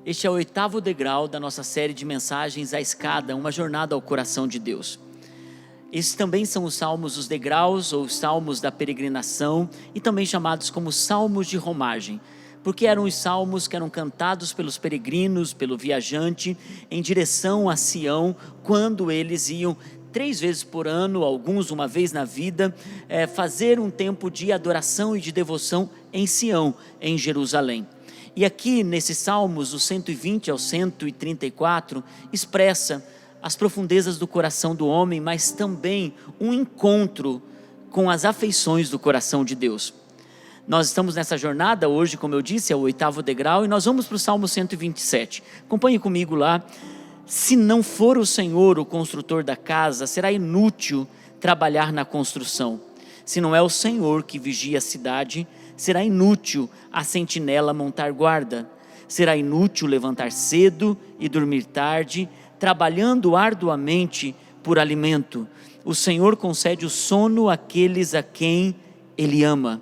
Este é o 8º degrau da nossa série de mensagens A Escada, uma jornada ao coração de Deus. Esses também são os salmos, os degraus ou os salmos da peregrinação, e também chamados como salmos de romagem, porque eram os salmos que eram cantados pelos peregrinos, pelo viajante, em direção a Sião, quando eles iam 3 vezes por ano, alguns uma vez na vida, fazer um tempo de adoração e de devoção em Sião, em Jerusalém. E aqui nesses salmos, do 120 ao 134, expressa as profundezas do coração do homem, mas também um encontro com as afeições do coração de Deus. Nós estamos nessa jornada hoje, como eu disse, é o 8º degrau, e nós vamos para o Salmo 127. Acompanhe comigo lá. Se não for o Senhor o construtor da casa, será inútil trabalhar na construção. Se não é o Senhor que vigia a cidade, será inútil a sentinela montar guarda. Será inútil levantar cedo e dormir tarde, trabalhando arduamente por alimento. O Senhor concede o sono àqueles a quem Ele ama.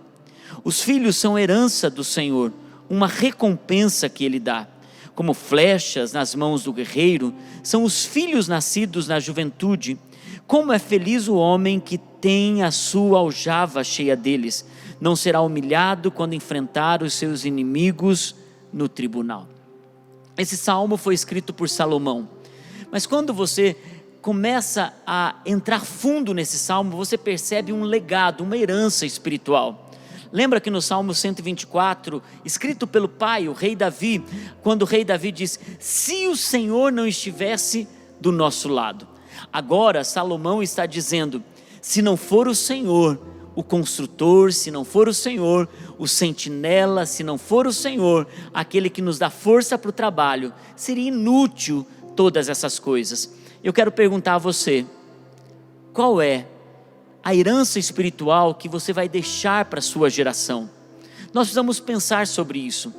Os filhos são herança do Senhor, uma recompensa que Ele dá. Como flechas nas mãos do guerreiro, são os filhos nascidos na juventude. Como é feliz o homem que tem a sua aljava cheia deles. Não será humilhado quando enfrentar os seus inimigos no tribunal. Esse salmo foi escrito por Salomão. Mas quando você começa a entrar fundo nesse salmo, você percebe um legado, uma herança espiritual. Lembra que no Salmo 124, escrito pelo pai, o rei Davi, quando o rei Davi diz: se o Senhor não estivesse do nosso lado. Agora Salomão está dizendo: se não for o Senhor o construtor, se não for o Senhor o sentinela, se não for o Senhor aquele que nos dá força para o trabalho, seria inútil todas essas coisas. Eu quero perguntar a você: qual é a herança espiritual que você vai deixar para a sua geração? Nós precisamos pensar sobre isso.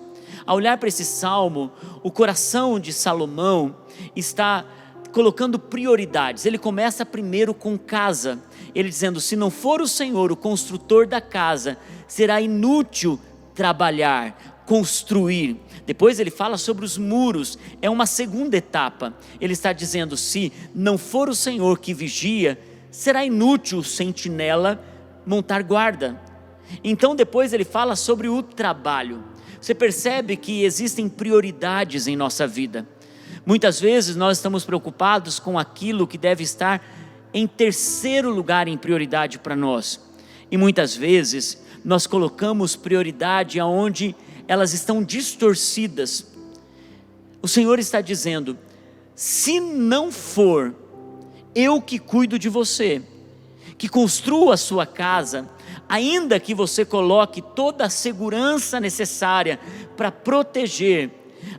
Ao olhar para esse salmo, o coração de Salomão está colocando prioridades. Ele começa primeiro com casa, ele dizendo: se não for o Senhor o construtor da casa, será inútil trabalhar, construir. Depois ele fala sobre os muros, é uma segunda etapa. Ele está dizendo: se não for o Senhor que vigia, será inútil o sentinela montar guarda. Então depois ele fala sobre o trabalho. Você percebe que existem prioridades em nossa vida. Muitas vezes nós estamos preocupados com aquilo que deve estar em terceiro lugar em prioridade para nós. E muitas vezes nós colocamos prioridade aonde elas estão distorcidas. O Senhor está dizendo: se não for eu que cuido de você, que construo a sua casa, ainda que você coloque toda a segurança necessária para proteger,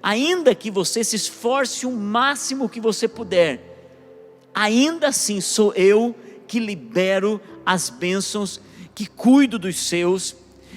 ainda que você se esforce o máximo que você puder, ainda assim sou eu que libero as bênçãos, que cuido dos seus,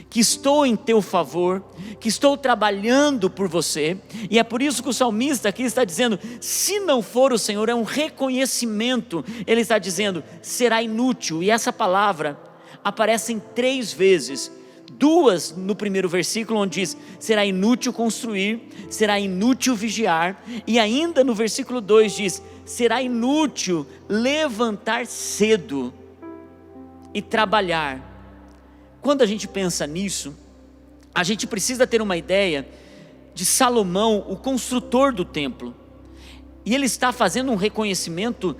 que estou em teu favor, que estou trabalhando por você. E é por isso que o salmista aqui está dizendo: se não for o Senhor, é um reconhecimento. Ele está dizendo: será inútil. E essa palavra aparece em 3 vezes, 2 no primeiro versículo, onde diz: será inútil construir, será inútil vigiar, e ainda no versículo 2 diz: será inútil levantar cedo e trabalhar. Quando a gente pensa nisso, a gente precisa ter uma ideia de Salomão, o construtor do templo. E ele está fazendo um reconhecimento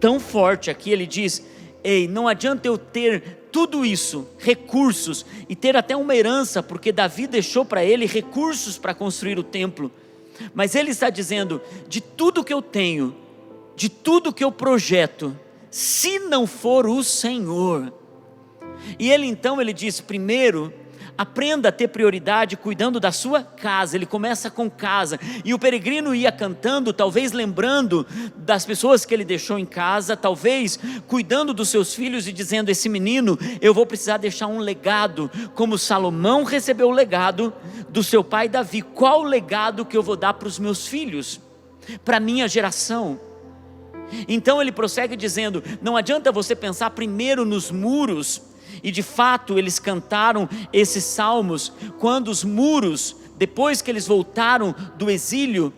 tão forte aqui. Ele diz: ei, não adianta eu ter tudo isso, recursos, e ter até uma herança, porque Davi deixou para ele recursos para construir o templo. Mas ele está dizendo: de tudo que eu tenho, de tudo que eu projeto, se não for o Senhor. E ele então, ele diz: primeiro, aprenda a ter prioridade cuidando da sua casa. Ele começa com casa, e o peregrino ia cantando, talvez lembrando das pessoas que ele deixou em casa, talvez cuidando dos seus filhos e dizendo: esse menino, eu vou precisar deixar um legado, como Salomão recebeu o legado do seu pai Davi. Qual o legado que eu vou dar para os meus filhos, para a minha geração? Então ele prossegue dizendo: não adianta você pensar primeiro nos muros. E de fato eles cantaram esses salmos quando os muros depois que eles voltaram do exílio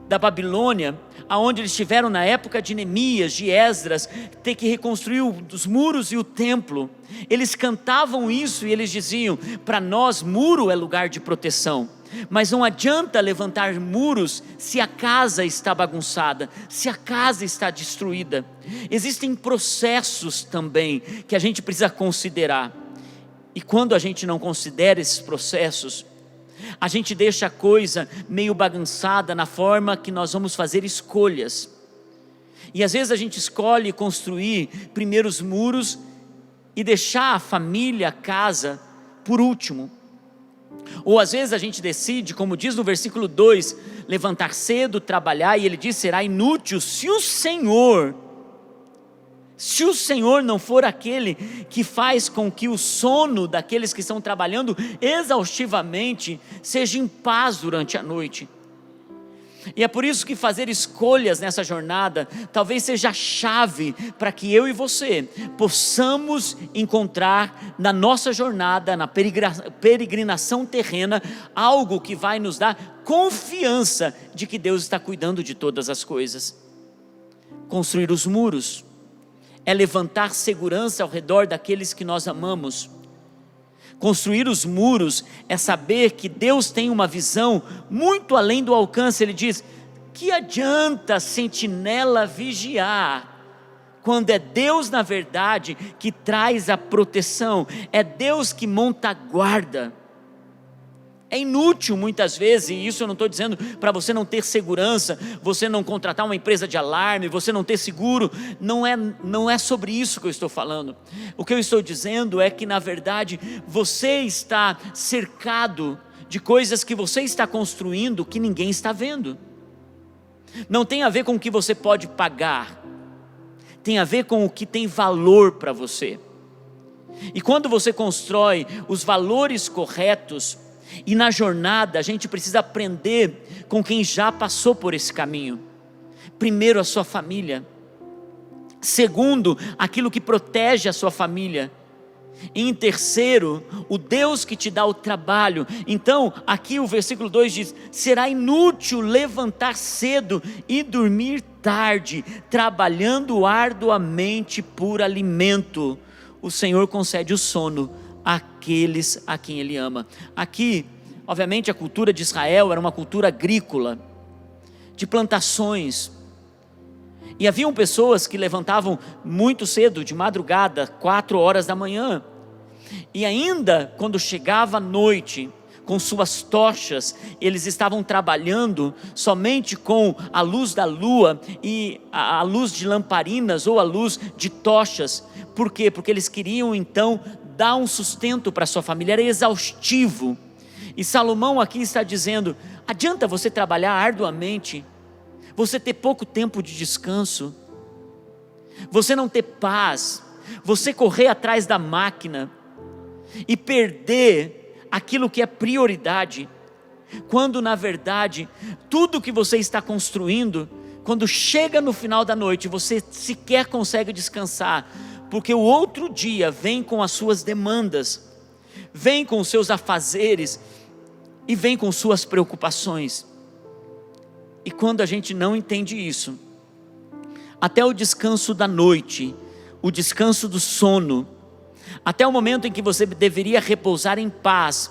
da Babilônia, aonde eles estiveram na época de Neemias, de Esdras, ter que reconstruir os muros e o templo, eles cantavam isso e eles diziam: para nós muro é lugar de proteção, mas não adianta levantar muros se a casa está bagunçada, se a casa está destruída. Existem processos também que a gente precisa considerar, e quando a gente não considera esses processos, a gente deixa a coisa meio bagunçada na forma que nós vamos fazer escolhas. E às vezes a gente escolhe construir primeiro os muros e deixar a família, a casa, por último. Ou às vezes a gente decide, como diz no versículo 2, levantar cedo, trabalhar, e ele diz: será inútil se o Senhor não for aquele que faz com que o sono daqueles que estão trabalhando exaustivamente seja em paz durante a noite. E é por isso que fazer escolhas nessa jornada talvez seja a chave para que eu e você possamos encontrar na nossa jornada, na peregrinação terrena, algo que vai nos dar confiança de que Deus está cuidando de todas as coisas. Construir os muros é levantar segurança ao redor daqueles que nós amamos. Construir os muros é saber que Deus tem uma visão muito além do alcance. Ele diz: que adianta a sentinela vigiar, quando é Deus na verdade que traz a proteção, é Deus que monta a guarda. É inútil muitas vezes, e isso eu não estou dizendo para você não ter segurança, você não contratar uma empresa de alarme, você não ter seguro, não é sobre isso que eu estou falando. O que eu estou dizendo é que na verdade você está cercado de coisas que você está construindo que ninguém está vendo. Não tem a ver com o que você pode pagar, tem a ver com o que tem valor para você. E quando você constrói os valores corretos, e na jornada a gente precisa aprender com quem já passou por esse caminho. Primeiro, a sua família. Segundo, aquilo que protege a sua família. E em terceiro, o Deus que te dá o trabalho. Então aqui o versículo 2 diz: será inútil levantar cedo e dormir tarde, trabalhando arduamente por alimento. O Senhor concede o sono àqueles a quem Ele ama. Aqui, obviamente, a cultura de Israel era uma cultura agrícola, de plantações, e haviam pessoas que levantavam muito cedo, de madrugada, 4 horas da manhã, e ainda quando chegava a noite, com suas tochas, eles estavam trabalhando somente com a luz da lua e a luz de lamparinas ou a luz de tochas. Por quê? Porque eles queriam então dar um sustento para sua família, era exaustivo. E Salomão aqui está dizendo: adianta você trabalhar arduamente, você ter pouco tempo de descanso, você não ter paz, você correr atrás da máquina e perder aquilo que é prioridade, quando na verdade tudo que você está construindo, quando chega no final da noite, você sequer consegue descansar, porque o outro dia vem com as suas demandas, vem com os seus afazeres e vem com suas preocupações. E quando a gente não entende isso, até o descanso da noite, o descanso do sono, até o momento em que você deveria repousar em paz,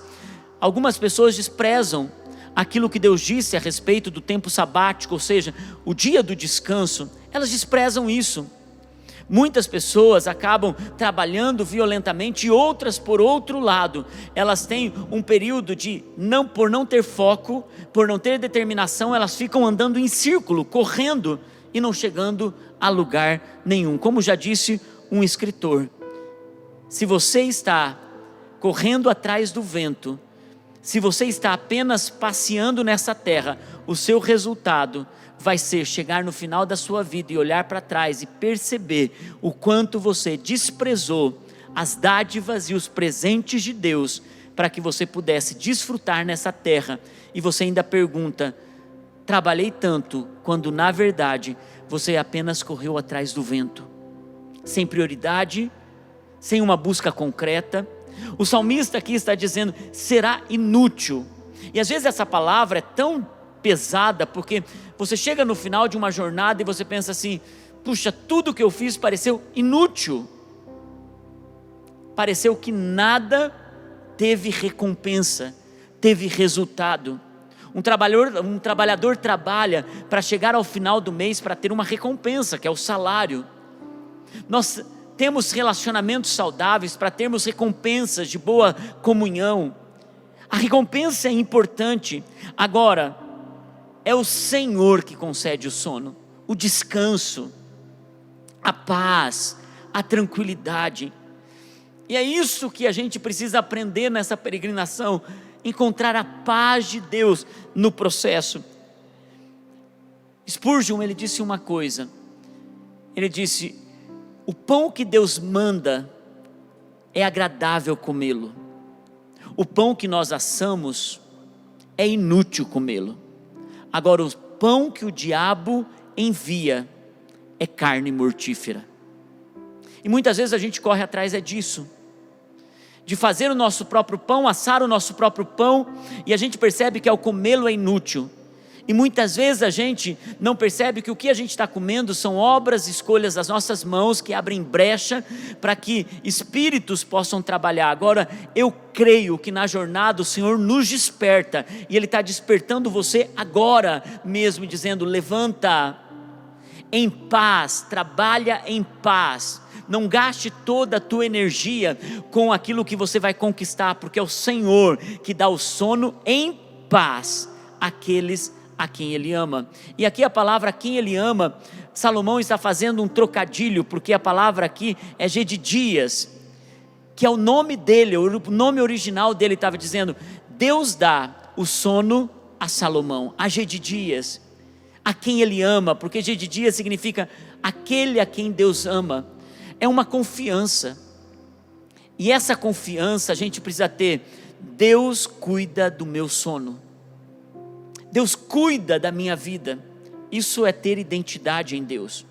algumas pessoas desprezam aquilo que Deus disse a respeito do tempo sabático, ou seja, o dia do descanso. Elas desprezam isso. Muitas pessoas acabam trabalhando violentamente, e outras, por outro lado, elas têm um período de por não ter foco, por não ter determinação, elas ficam andando em círculo, correndo e não chegando a lugar nenhum. Como já disse um escritor, se você está correndo atrás do vento, se você está apenas passeando nessa terra, o seu resultado vai ser chegar no final da sua vida e olhar para trás e perceber o quanto você desprezou as dádivas e os presentes de Deus para que você pudesse desfrutar nessa terra. E você ainda pergunta: trabalhei tanto, quando na verdade você apenas correu atrás do vento, sem prioridade, sem uma busca concreta. O salmista aqui está dizendo: será inútil. E às vezes essa palavra é tão pesada, porque você chega no final de uma jornada e você pensa assim: puxa, tudo que eu fiz pareceu inútil, pareceu que nada teve recompensa, teve resultado. Um trabalhador trabalha para chegar ao final do mês para ter uma recompensa, que é o salário. Nós temos relacionamentos saudáveis para termos recompensas de boa comunhão. A recompensa é importante. Agora, é o Senhor que concede o sono, o descanso, a paz, a tranquilidade. E é isso que a gente precisa aprender nessa peregrinação, encontrar a paz de Deus no processo. Spurgeon, ele disse uma coisa, ele disse: o pão que Deus manda é agradável comê-lo, o pão que nós assamos é inútil comê-lo. Agora, o pão que o diabo envia é carne mortífera. E muitas vezes a gente corre atrás disso, de fazer o nosso próprio pão, assar o nosso próprio pão, e a gente percebe que ao comê-lo é inútil. E muitas vezes a gente não percebe que o que a gente está comendo são obras e escolhas das nossas mãos, que abrem brecha para que espíritos possam trabalhar. Agora, eu creio que na jornada o Senhor nos desperta, e Ele está despertando você agora mesmo, dizendo: levanta em paz, trabalha em paz. Não gaste toda a tua energia com aquilo que você vai conquistar, porque é o Senhor que dá o sono em paz àqueles a quem Ele ama. E aqui a palavra "a quem Ele ama", Salomão está fazendo um trocadilho, porque a palavra aqui é Gedidias, que é o nome dele, o nome original dele. Estava dizendo: Deus dá o sono a Salomão, a Gedidias, a quem Ele ama, porque Gedidias significa aquele a quem Deus ama. É uma confiança, e essa confiança a gente precisa ter. Deus cuida do meu sono, Deus cuida da minha vida. Isso é ter identidade em Deus.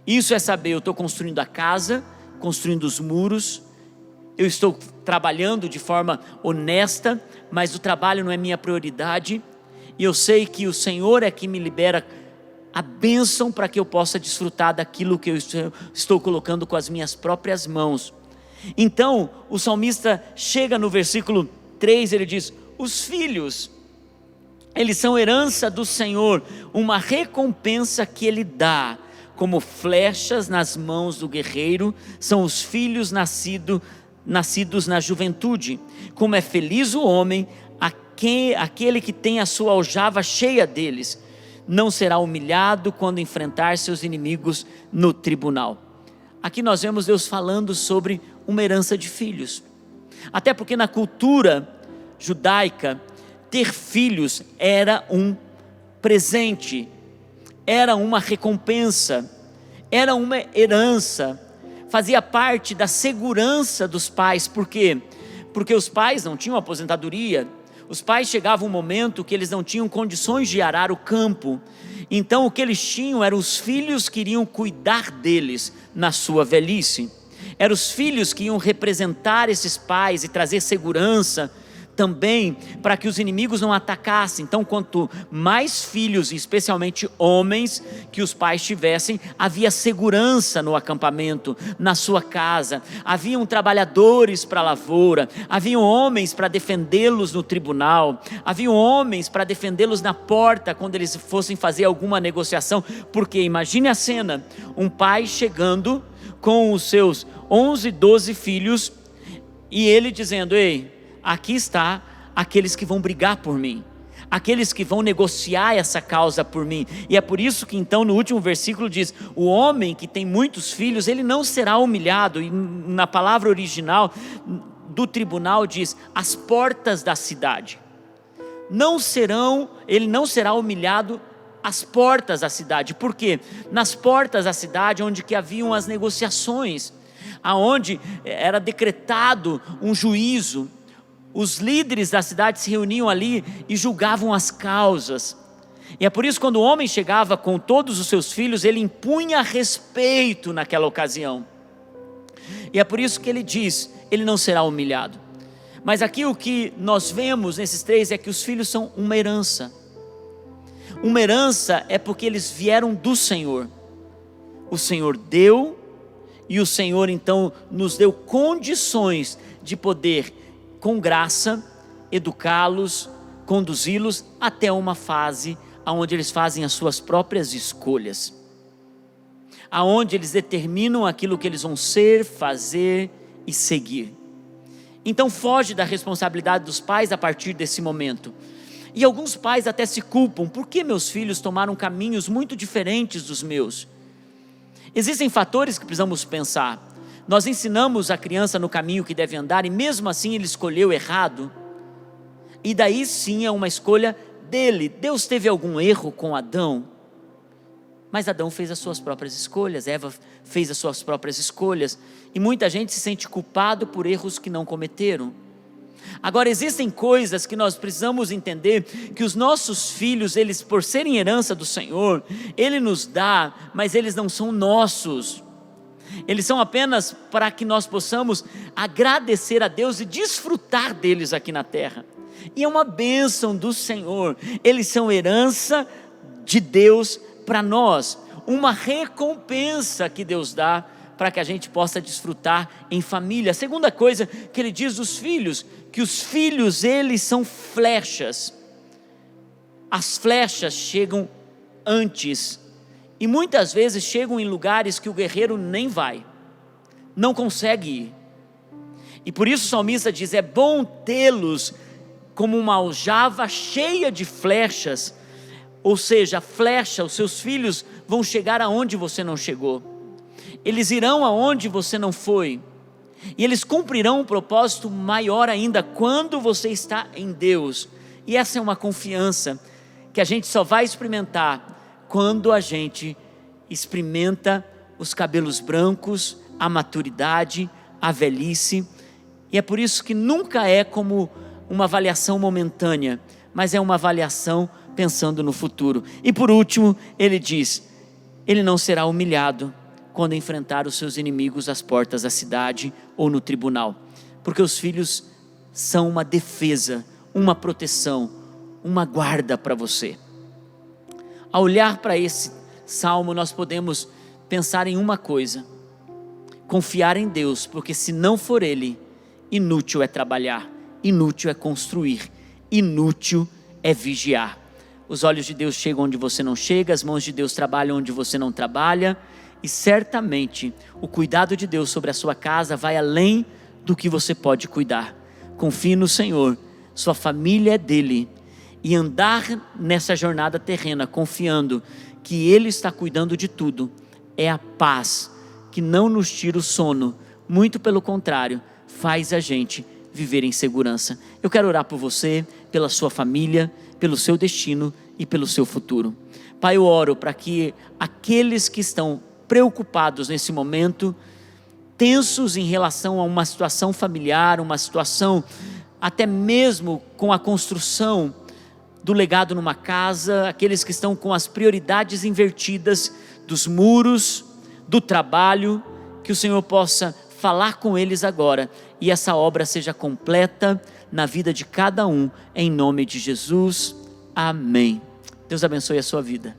Isso é saber: eu estou construindo a casa, construindo os muros, eu estou trabalhando de forma honesta, mas o trabalho não é minha prioridade, e eu sei que o Senhor é que me libera a bênção para que eu possa desfrutar daquilo que eu estou colocando com as minhas próprias mãos. Então o salmista chega no versículo 3, ele diz: os filhos, eles são herança do Senhor, uma recompensa que Ele dá, como flechas nas mãos do guerreiro, são os filhos nascidos na juventude. Como é feliz o homem, aquele que tem a sua aljava cheia deles, não será humilhado quando enfrentar seus inimigos no tribunal. Aqui nós vemos Deus falando sobre uma herança de filhos, até porque na cultura judaica, ter filhos era um presente, era uma recompensa, era uma herança, fazia parte da segurança dos pais. Por quê? Porque os pais não tinham aposentadoria, os pais chegavam um momento que eles não tinham condições de arar o campo, então o que eles tinham eram os filhos que iriam cuidar deles na sua velhice, eram os filhos que iam representar esses pais e trazer segurança também para que os inimigos não atacassem. Então, quanto mais filhos, especialmente homens, que os pais tivessem, havia segurança no acampamento, na sua casa. Haviam trabalhadores para a lavoura, haviam homens para defendê-los no tribunal, haviam homens para defendê-los na porta quando eles fossem fazer alguma negociação. Porque imagine a cena: um pai chegando com os seus 11, 12 filhos, e ele dizendo: ei, aqui está aqueles que vão brigar por mim, aqueles que vão negociar essa causa por mim. E é por isso que então no último versículo diz: o homem que tem muitos filhos, ele não será humilhado. E na palavra original do tribunal diz: as portas da cidade. Ele não será humilhado às portas da cidade. Por quê? Nas portas da cidade, onde que haviam as negociações, aonde era decretado um juízo, os líderes da cidade se reuniam ali e julgavam as causas. E é por isso que quando o homem chegava com todos os seus filhos, ele impunha respeito naquela ocasião. E é por isso que ele diz: ele não será humilhado. Mas aqui o que nós vemos nesses três é que os filhos são uma herança. Uma herança é porque eles vieram do Senhor. O Senhor deu, e o Senhor então nos deu condições de poder, com graça, educá-los, conduzi-los até uma fase onde eles fazem as suas próprias escolhas, aonde eles determinam aquilo que eles vão ser, fazer e seguir. Então foge da responsabilidade dos pais a partir desse momento. E alguns pais até se culpam: por que meus filhos tomaram caminhos muito diferentes dos meus? Existem fatores que precisamos pensar. Nós ensinamos a criança no caminho que deve andar, e mesmo assim ele escolheu errado. E daí sim é uma escolha dele. Deus teve algum erro com Adão? Mas Adão fez as suas próprias escolhas, Eva fez as suas próprias escolhas, e muita gente se sente culpado por erros que não cometeram. Agora, existem coisas que nós precisamos entender, que os nossos filhos, eles, por serem herança do Senhor, Ele nos dá, mas eles não são nossos. Eles são apenas para que nós possamos agradecer a Deus e desfrutar deles aqui na terra. E é uma bênção do Senhor. Eles são herança de Deus para nós, uma recompensa que Deus dá para que a gente possa desfrutar em família. A segunda coisa que ele diz dos filhos, que os filhos, eles são flechas. As flechas chegam antes, e muitas vezes chegam em lugares que o guerreiro nem vai, não consegue ir. E por isso o salmista diz: é bom tê-los como uma aljava cheia de flechas. Ou seja, a flecha, os seus filhos vão chegar aonde você não chegou, eles irão aonde você não foi, e eles cumprirão um propósito maior ainda quando você está em Deus. E essa é uma confiança que a gente só vai experimentar quando a gente experimenta os cabelos brancos, a maturidade, a velhice. E é por isso que nunca é como uma avaliação momentânea, mas é uma avaliação pensando no futuro. E por último, ele diz: ele não será humilhado quando enfrentar os seus inimigos às portas da cidade ou no tribunal, porque os filhos são uma defesa, uma proteção, uma guarda para você. Ao olhar para esse salmo, nós podemos pensar em uma coisa: confiar em Deus, porque se não for Ele, inútil é trabalhar, inútil é construir, inútil é vigiar. Os olhos de Deus chegam onde você não chega, as mãos de Deus trabalham onde você não trabalha, e certamente o cuidado de Deus sobre a sua casa vai além do que você pode cuidar. Confie no Senhor, sua família é dele, e andar nessa jornada terrena confiando que Ele está cuidando de tudo, é a paz que não nos tira o sono, muito pelo contrário, faz a gente viver em segurança. Eu quero orar por você, pela sua família, pelo seu destino e pelo seu futuro. Pai, eu oro para que aqueles que estão preocupados nesse momento, tensos em relação a uma situação familiar, uma situação até mesmo com a construção do legado numa casa, aqueles que estão com as prioridades invertidas dos muros, do trabalho, que o Senhor possa falar com eles agora, e essa obra seja completa na vida de cada um, em nome de Jesus, amém. Deus abençoe a sua vida.